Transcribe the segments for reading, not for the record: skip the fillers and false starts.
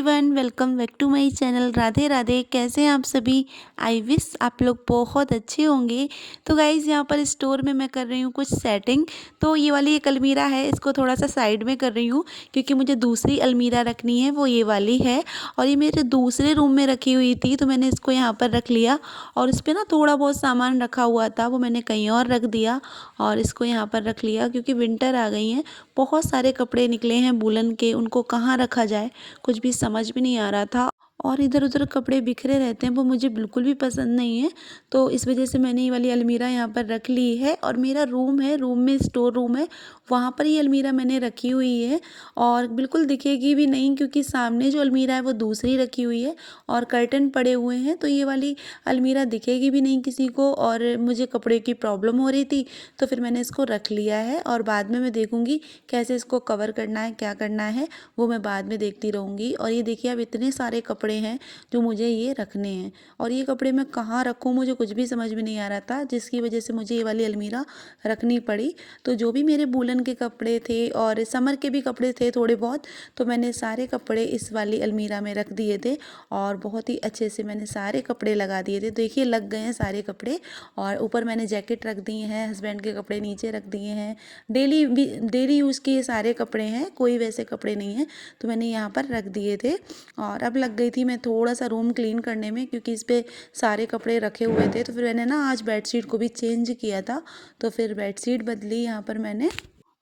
Everyone, welcome back to my channel. Radhe Radhe. कैसे हैं आप सभी? आई विश आप लोग बहुत अच्छे होंगे। तो गाइज़, यहाँ पर स्टोर में मैं कर रही हूँ कुछ सेटिंग। तो ये वाली एक अलमीरा है, इसको थोड़ा सा साइड में कर रही हूँ क्योंकि मुझे दूसरी अलमीरा रखनी है, वो ये वाली है। और ये मेरे दूसरे रूम में रखी हुई थी, तो मैंने इसको यहाँ पर रख लिया। और इस पर ना थोड़ा बहुत सामान रखा हुआ था, वो मैंने कहीं और रख दिया और इसको यहाँ पर रख लिया क्योंकि विंटर आ गई हैं। बहुत सारे कपड़े निकले हैं वूलन के, उनको कहाँ रखा जाए कुछ भी समझ भी नहीं आ रहा था। और इधर उधर कपड़े बिखरे रहते हैं, वो मुझे बिल्कुल भी पसंद नहीं है। तो इस वजह से मैंने ये वाली अलमीरा यहाँ पर रख ली है। और मेरा रूम है, रूम में स्टोर रूम है, वहाँ पर ये अलमीरा मैंने रखी हुई है। और बिल्कुल दिखेगी भी नहीं क्योंकि सामने जो अलमीरा है वो दूसरी रखी हुई है और कर्टन पड़े हुए हैं, तो ये वाली अलमीरा दिखेगी भी नहीं किसी को। और मुझे कपड़े की प्रॉब्लम हो रही थी, तो फिर मैंने इसको रख लिया है। और बाद में मैं देखूँगी कैसे इसको कवर करना है, क्या करना है, वो मैं बाद में देखती रहूँगी। और ये देखिए, अब इतने सारे कपड़े हैं जो मुझे ये रखने हैं, और ये कपड़े मैं कहाँ रखूँ मुझे कुछ भी समझ में नहीं आ रहा था, जिसकी वजह से मुझे ये वाली अलमीरा रखनी पड़ी। तो जो भी मेरे वूलन के कपड़े थे और समर के भी कपड़े थे थोड़े बहुत, तो मैंने सारे कपड़े इस वाली अलमीरा में रख दिए थे। और बहुत ही अच्छे से मैंने सारे कपड़े लगा दिए थे। देखिए, लग गए हैं सारे कपड़े। और ऊपर मैंने जैकेट रख दी हैं, हस्बैंड के कपड़े नीचे रख दिए हैं। डेली यूज़ के ये सारे कपड़े हैं, कोई वैसे कपड़े नहीं हैं, तो मैंने यहाँ पर रख दिए थे। और अब लग गई थी मैं थोड़ा सा रूम क्लीन करने में क्योंकि इस पे सारे कपड़े रखे हुए थे। तो फिर मैंने ना आज बेडशीट को भी चेंज किया था, तो फिर बेडशीट बदली यहाँ पर मैंने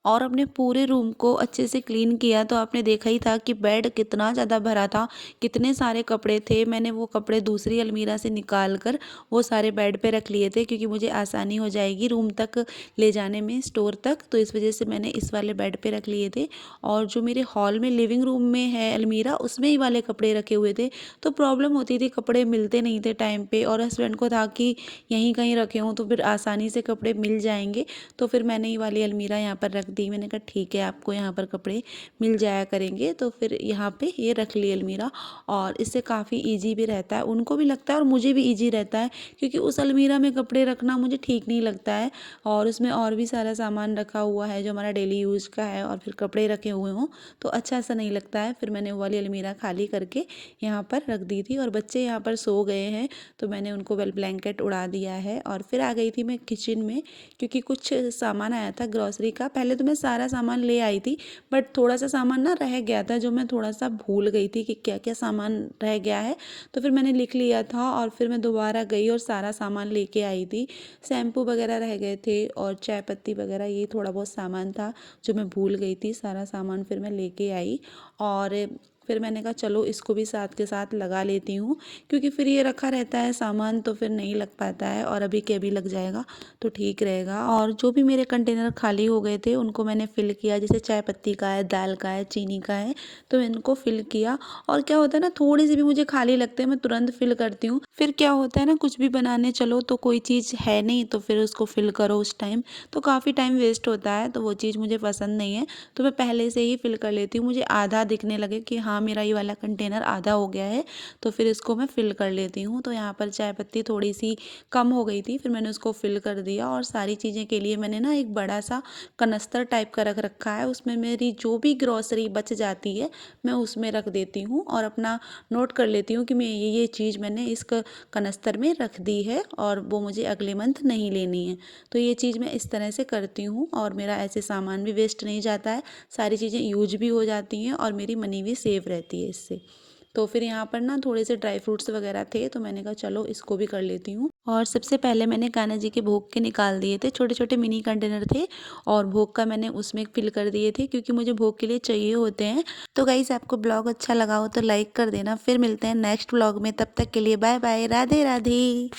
और अपने पूरे रूम को अच्छे से क्लीन किया। तो आपने देखा ही था कि बेड कितना ज़्यादा भरा था, कितने सारे कपड़े थे। मैंने वो कपड़े दूसरी अलमीरा से निकाल कर वो सारे बेड पे रख लिए थे क्योंकि मुझे आसानी हो जाएगी रूम तक ले जाने में, स्टोर तक। तो इस वजह से मैंने इस वाले बेड पे रख लिए थे। और जो मेरे हॉल में लिविंग रूम में है अलमीरा, उसमें ही वाले कपड़े रखे हुए थे। तो प्रॉब्लम होती थी, कपड़े मिलते नहीं थे टाइम पे, और हस्बैंड को था कि यहीं कहीं रखे हों तो फिर आसानी से कपड़े मिल जाएंगे। तो फिर मैंने ये वाली अलमीरा यहाँ पर रख दी। मैंने कहा ठीक है, आपको यहाँ पर कपड़े मिल जाया करेंगे। तो फिर यहाँ पे ये रख ली अलमीरा, और इससे काफ़ी इजी भी रहता है, उनको भी लगता है और मुझे भी इजी रहता है क्योंकि उस अलमीरा में कपड़े रखना मुझे ठीक नहीं लगता है। और उसमें और भी सारा सामान रखा हुआ है जो हमारा डेली यूज़ का है, और फिर कपड़े रखे हुए हों तो अच्छा सा नहीं लगता है। फिर मैंने वो वाली अलमीरा खाली करके यहाँ पर रख दी थी। और बच्चे यहाँ पर सो गए हैं, तो मैंने उनको वेल ब्लैंकेट उड़ा दिया है। और फिर आ गई थी मैं किचन में क्योंकि कुछ सामान आया था ग्रॉसरी का। पहले तो मैं सारा सामान ले आई थी, बट थोड़ा सा सामान ना रह गया था जो मैं थोड़ा सा भूल गई थी कि क्या क्या सामान रह गया है। तो फिर मैंने लिख लिया था और फिर मैं दोबारा गई और सारा सामान लेके आई थी। शैम्पू वगैरह रह गए थे और चाय पत्ती वगैरह, ये थोड़ा बहुत सामान था जो मैं भूल गई थी। सारा सामान फिर मैं लेके आई, और फिर मैंने कहा चलो इसको भी साथ के साथ लगा लेती हूँ क्योंकि फिर ये रखा रहता है सामान तो फिर नहीं लग पाता है, और अभी के अभी लग जाएगा तो ठीक रहेगा। और जो भी मेरे कंटेनर खाली हो गए थे उनको मैंने फ़िल किया, जैसे चाय पत्ती का है, दाल का है, चीनी का है, तो इनको फ़िल किया। और क्या होता है ना, थोड़ी सी भी मुझे खाली लगते हैं मैं तुरंत फ़िल करती हूँ। फिर क्या होता है ना, कुछ भी बनाने चलो तो कोई चीज़ है नहीं तो फिर उसको फ़िल करो उस टाइम, तो काफ़ी टाइम वेस्ट होता है, तो वो चीज़ मुझे पसंद नहीं है। तो मैं पहले से ही फ़िल कर लेती हूँ। मुझे आधा दिखने लगे कि हाँ मेरा ये वाला कंटेनर आधा हो गया है, तो फिर इसको मैं फ़िल कर लेती हूँ। तो यहाँ पर चाय पत्ती थोड़ी सी कम हो गई थी, फिर मैंने उसको फ़िल कर दिया। और सारी चीज़ें के लिए मैंने ना एक बड़ा सा कनस्तर टाइप का रख रखा है, उसमें मेरी जो भी ग्रॉसरी बच जाती है मैं उसमें रख देती हूँ और अपना नोट कर लेती हूँ कि मैं ये चीज़ मैंने इस कनस्तर में रख दी है और वो मुझे अगले मंथ नहीं लेनी है। तो ये चीज़ मैं इस तरह से करती हूँ और मेरा ऐसे सामान भी वेस्ट नहीं जाता है, सारी चीज़ें यूज भी हो जाती हैं और मेरी मनी भी सेव रहती है इससे। तो फिर यहाँ पर ना थोड़े से ड्राई फ्रूट्स वगैरह थे, तो मैंने कहा चलो इसको भी कर लेती हूँ। और सबसे पहले मैंने कान्हा जी के भोग के निकाल दिए थे, छोटे छोटे मिनी कंटेनर थे, और भोग का मैंने उसमें फिल कर दिए थे क्योंकि मुझे भोग के लिए चाहिए होते हैं। तो गाइस, आपको ब्लॉग अच्छा लगा हो तो लाइक कर देना। फिर मिलते हैं नेक्स्ट ब्लॉग में, तब तक के लिए बाय बाय, राधे राधे।